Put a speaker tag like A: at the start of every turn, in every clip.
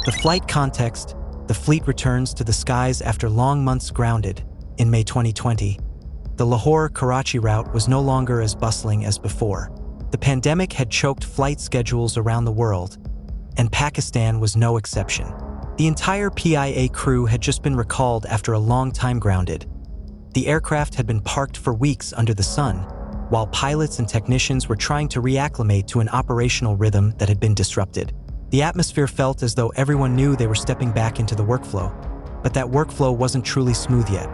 A: The flight context: the fleet returns to the skies after long months grounded. In May 2020, the Lahore-Karachi route was no longer as bustling as before. The pandemic had choked flight schedules around the world, and Pakistan was no exception. The entire PIA crew had just been recalled after a long time grounded. The aircraft had been parked for weeks under the sun, while pilots and technicians were trying to reacclimate to an operational rhythm that had been disrupted. The atmosphere felt as though everyone knew they were stepping back into the workflow, but that workflow wasn't truly smooth yet.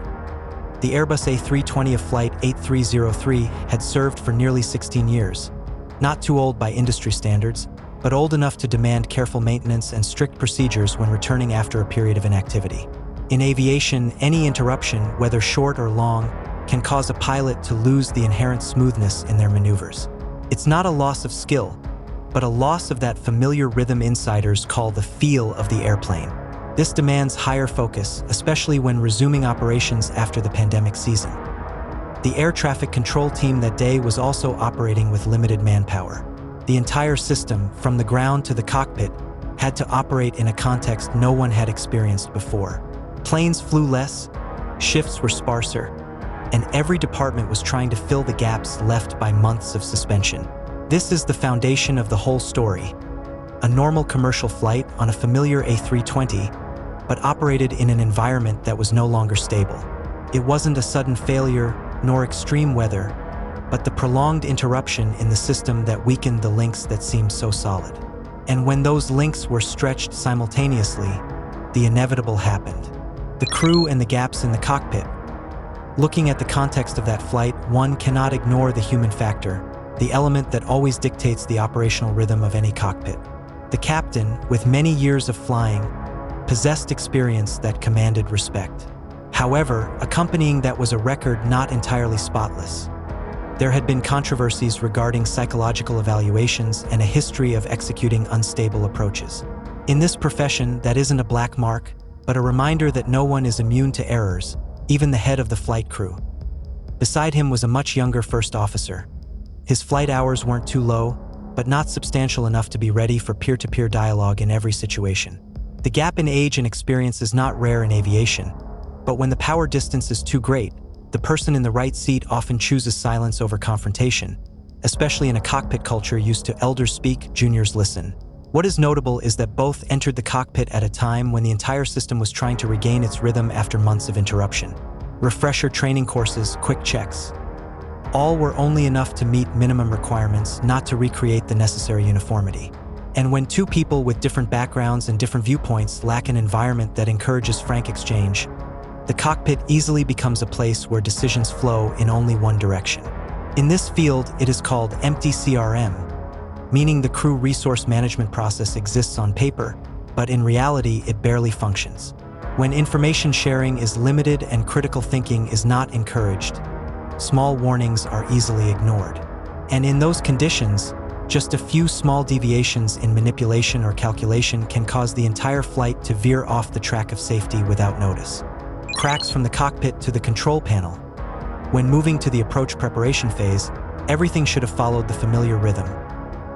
A: The Airbus A320 of Flight 8303 had served for nearly 16 years. Not too old by industry standards, but old enough to demand careful maintenance and strict procedures when returning after a period of inactivity. In aviation, any interruption, whether short or long, can cause a pilot to lose the inherent smoothness in their maneuvers. It's not a loss of skill, but a loss of that familiar rhythm insiders call the feel of the airplane. This demands higher focus, especially when resuming operations after the pandemic season. The air traffic control team that day was also operating with limited manpower. The entire system, from the ground to the cockpit, had to operate in a context no one had experienced before. Planes flew less, shifts were sparser, and every department was trying to fill the gaps left by months of suspension. This is the foundation of the whole story. A normal commercial flight on a familiar A320, but operated in an environment that was no longer stable. It wasn't a sudden failure, nor extreme weather, but the prolonged interruption in the system that weakened the links that seemed so solid. And when those links were stretched simultaneously, the inevitable happened. The crew and the gaps in the cockpit. Looking at the context of that flight, one cannot ignore the human factor, the element that always dictates the operational rhythm of any cockpit. The captain, with many years of flying, possessed experience that commanded respect. However, accompanying that was a record not entirely spotless. There had been controversies regarding psychological evaluations and a history of executing unstable approaches. In this profession, that isn't a black mark, but a reminder that no one is immune to errors, even the head of the flight crew. Beside him was a much younger first officer. His flight hours weren't too low, but not substantial enough to be ready for peer-to-peer dialogue in every situation. The gap in age and experience is not rare in aviation, but when the power distance is too great, the person in the right seat often chooses silence over confrontation, especially in a cockpit culture used to elders speak, juniors listen. What is notable is that both entered the cockpit at a time when the entire system was trying to regain its rhythm after months of interruption. Refresher training courses, quick checks. All were only enough to meet minimum requirements, not to recreate the necessary uniformity. And when two people with different backgrounds and different viewpoints lack an environment that encourages frank exchange, the cockpit easily becomes a place where decisions flow in only one direction. In this field, it is called empty CRM, meaning the crew resource management process exists on paper, but in reality, it barely functions. When information sharing is limited and critical thinking is not encouraged, small warnings are easily ignored. And in those conditions, just a few small deviations in manipulation or calculation can cause the entire flight to veer off the track of safety without notice. Cracks from the cockpit to the control panel. When moving to the approach preparation phase, everything should have followed the familiar rhythm.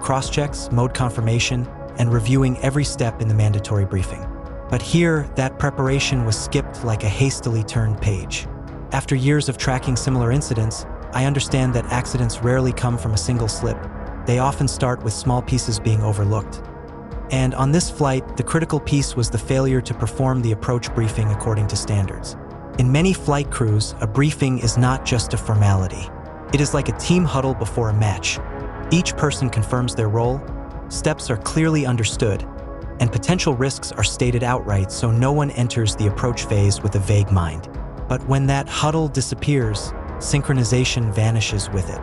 A: Cross-checks, mode confirmation, and reviewing every step in the mandatory briefing. But here, that preparation was skipped like a hastily turned page. After years of tracking similar incidents, I understand that accidents rarely come from a single slip. They often start with small pieces being overlooked. And on this flight, the critical piece was the failure to perform the approach briefing according to standards. In many flight crews, a briefing is not just a formality. It is like a team huddle before a match. Each person confirms their role, steps are clearly understood, and potential risks are stated outright so no one enters the approach phase with a vague mind. But when that huddle disappears, synchronization vanishes with it.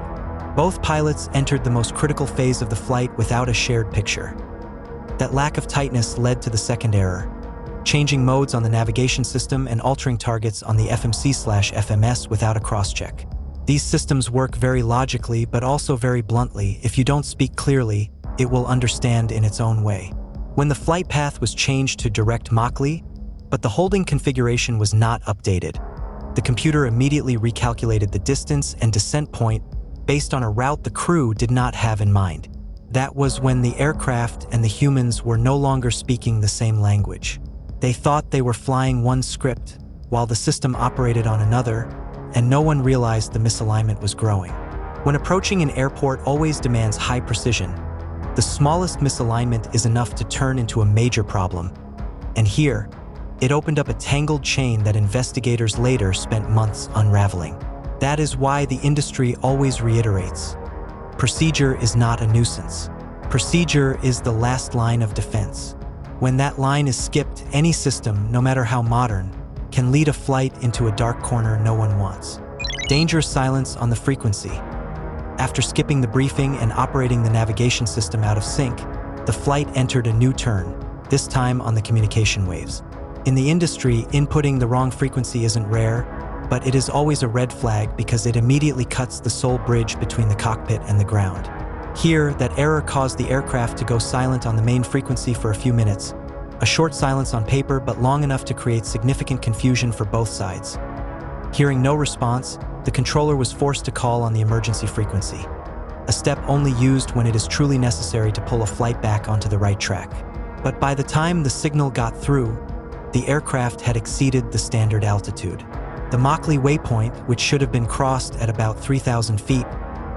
A: Both pilots entered the most critical phase of the flight without a shared picture. That lack of tightness led to the second error, changing modes on the navigation system and altering targets on the FMC/FMS without a cross-check. These systems work very logically, but also very bluntly. If you don't speak clearly, it will understand in its own way. When the flight path was changed to direct Mach-Lee, but the holding configuration was not updated, the computer immediately recalculated the distance and descent point based on a route the crew did not have in mind. That was when the aircraft and the humans were no longer speaking the same language. They thought they were flying one script, while the system operated on another, and no one realized the misalignment was growing. When approaching an airport always demands high precision, the smallest misalignment is enough to turn into a major problem. And here, it opened up a tangled chain that investigators later spent months unraveling. That is why the industry always reiterates: procedure is not a nuisance. Procedure is the last line of defense. When that line is skipped, any system, no matter how modern, can lead a flight into a dark corner no one wants. Dangerous silence on the frequency. After skipping the briefing and operating the navigation system out of sync, the flight entered a new turn, this time on the communication waves. In the industry, inputting the wrong frequency isn't rare, but it is always a red flag because it immediately cuts the sole bridge between the cockpit and the ground. Here, that error caused the aircraft to go silent on the main frequency for a few minutes, a short silence on paper but long enough to create significant confusion for both sides. Hearing no response, the controller was forced to call on the emergency frequency, a step only used when it is truly necessary to pull a flight back onto the right track. But by the time the signal got through, the aircraft had exceeded the standard altitude. The Mockley waypoint, which should have been crossed at about 3,000 feet,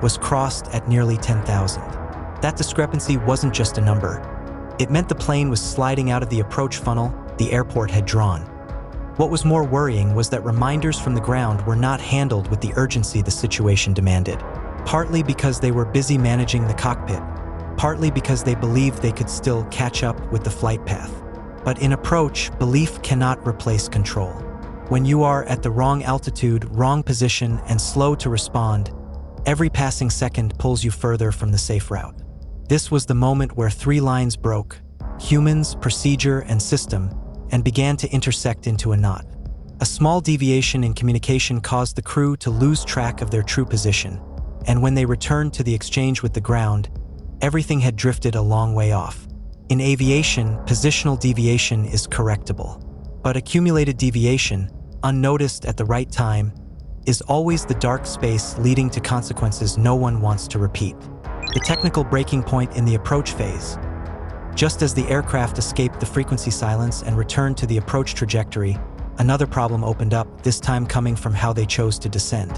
A: was crossed at nearly 10,000. That discrepancy wasn't just a number. It meant the plane was sliding out of the approach funnel the airport had drawn. What was more worrying was that reminders from the ground were not handled with the urgency the situation demanded, partly because they were busy managing the cockpit, partly because they believed they could still catch up with the flight path. But in approach, belief cannot replace control. When you are at the wrong altitude, wrong position, and slow to respond, every passing second pulls you further from the safe route. This was the moment where three lines broke: humans, procedure, and system, and began to intersect into a knot. A small deviation in communication caused the crew to lose track of their true position, and when they returned to the exchange with the ground, everything had drifted a long way off. In aviation, positional deviation is correctable, but accumulated deviation, unnoticed at the right time, is always the dark space leading to consequences no one wants to repeat. The technical breaking point in the approach phase. Just as the aircraft escaped the frequency silence and returned to the approach trajectory, another problem opened up, this time coming from how they chose to descend.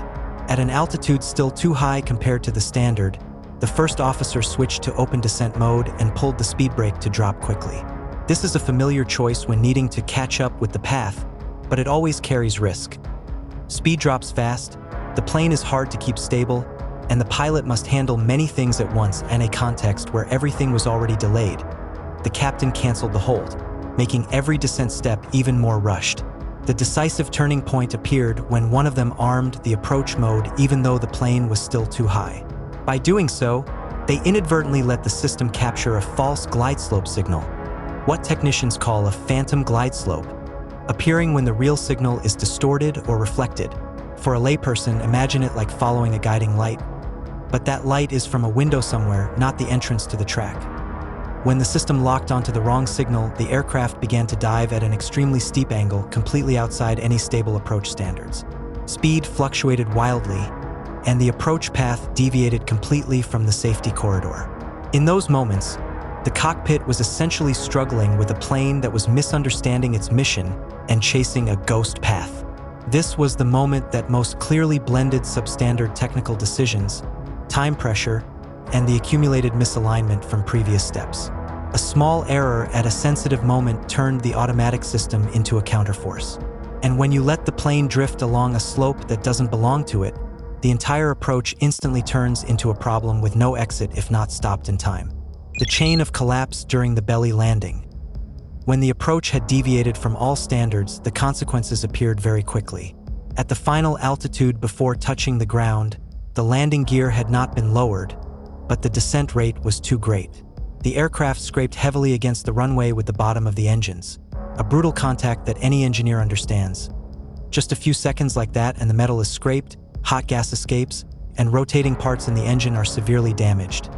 A: At an altitude still too high compared to the standard, the first officer switched to open descent mode and pulled the speed brake to drop quickly. This is a familiar choice when needing to catch up with the path, but it always carries risk. Speed drops fast, the plane is hard to keep stable, and the pilot must handle many things at once in a context where everything was already delayed. The captain canceled the hold, making every descent step even more rushed. The decisive turning point appeared when one of them armed the approach mode even though the plane was still too high. By doing so, they inadvertently let the system capture a false glide slope signal, what technicians call a phantom glide slope, appearing when the real signal is distorted or reflected. For a layperson, imagine it like following a guiding light, but that light is from a window somewhere, not the entrance to the track. When the system locked onto the wrong signal, the aircraft began to dive at an extremely steep angle, completely outside any stable approach standards. Speed fluctuated wildly, and the approach path deviated completely from the safety corridor. In those moments, the cockpit was essentially struggling with a plane that was misunderstanding its mission and chasing a ghost path. This was the moment that most clearly blended substandard technical decisions, time pressure, and the accumulated misalignment from previous steps. A small error at a sensitive moment turned the automatic system into a counterforce. And when you let the plane drift along a slope that doesn't belong to it, the entire approach instantly turns into a problem with no exit if not stopped in time. The chain of collapse during the belly landing. When the approach had deviated from all standards, the consequences appeared very quickly. At the final altitude before touching the ground, the landing gear had not been lowered, but the descent rate was too great. The aircraft scraped heavily against the runway with the bottom of the engines, a brutal contact that any engineer understands. Just a few seconds like that and the metal is scraped, hot gas escapes, and rotating parts in the engine are severely damaged.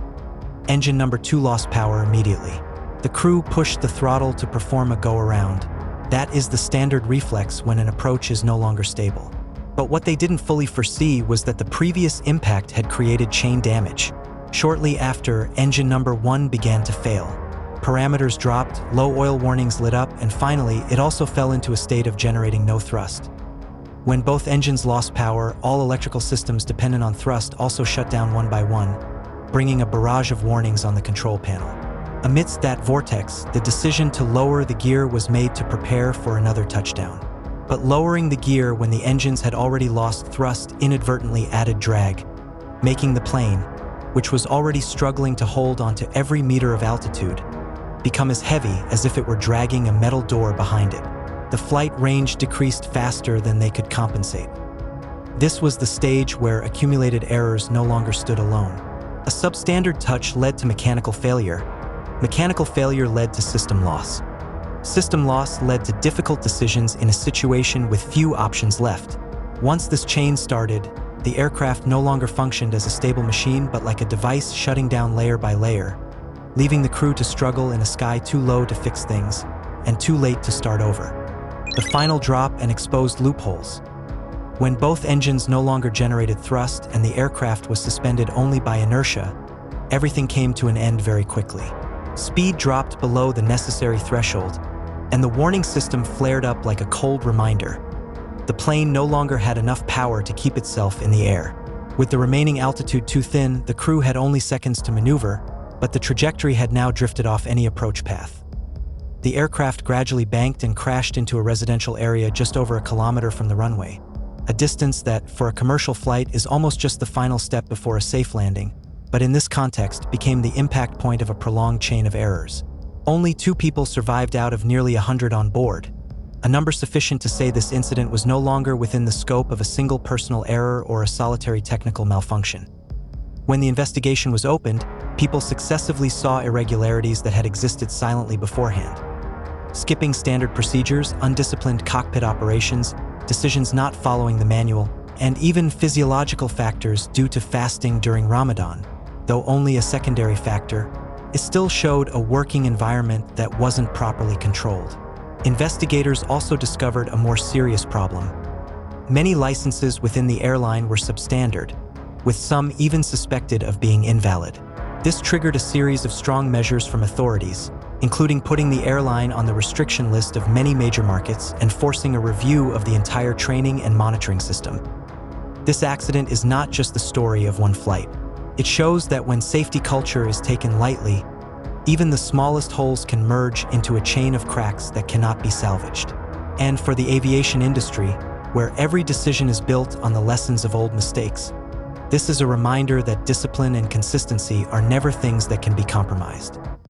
A: Engine number 2 lost power immediately. The crew pushed the throttle to perform a go-around. That is the standard reflex when an approach is no longer stable. But what they didn't fully foresee was that the previous impact had created chain damage. Shortly after, engine number 1 began to fail. Parameters dropped, low oil warnings lit up, and finally, it also fell into a state of generating no thrust. When both engines lost power, all electrical systems dependent on thrust also shut down one by one, bringing a barrage of warnings on the control panel. Amidst that vortex, the decision to lower the gear was made to prepare for another touchdown. But lowering the gear when the engines had already lost thrust inadvertently added drag, making the plane, which was already struggling to hold onto every meter of altitude, become as heavy as if it were dragging a metal door behind it. The flight range decreased faster than they could compensate. This was the stage where accumulated errors no longer stood alone. A substandard touch led to mechanical failure. Mechanical failure led to system loss. System loss led to difficult decisions in a situation with few options left. Once this chain started, the aircraft no longer functioned as a stable machine but like a device shutting down layer by layer, leaving the crew to struggle in a sky too low to fix things and too late to start over. The final drop and exposed loopholes. When both engines no longer generated thrust and the aircraft was suspended only by inertia, everything came to an end very quickly. Speed dropped below the necessary threshold, and the warning system flared up like a cold reminder. The plane no longer had enough power to keep itself in the air. With the remaining altitude too thin, the crew had only seconds to maneuver, but the trajectory had now drifted off any approach path. The aircraft gradually banked and crashed into a residential area just over a kilometer from the runway, a distance that, for a commercial flight, is almost just the final step before a safe landing, but in this context became the impact point of a prolonged chain of errors. Only 2 people survived out of nearly 100 on board, a number sufficient to say this incident was no longer within the scope of a single personal error or a solitary technical malfunction. When the investigation was opened, people successively saw irregularities that had existed silently beforehand. Skipping standard procedures, undisciplined cockpit operations, decisions not following the manual, and even physiological factors due to fasting during Ramadan, though only a secondary factor, it still showed a working environment that wasn't properly controlled. Investigators also discovered a more serious problem. Many licenses within the airline were substandard, with some even suspected of being invalid. This triggered a series of strong measures from authorities, including putting the airline on the restriction list of many major markets and forcing a review of the entire training and monitoring system. This accident is not just the story of one flight. It shows that when safety culture is taken lightly, even the smallest holes can merge into a chain of cracks that cannot be salvaged. And for the aviation industry, where every decision is built on the lessons of old mistakes, this is a reminder that discipline and consistency are never things that can be compromised.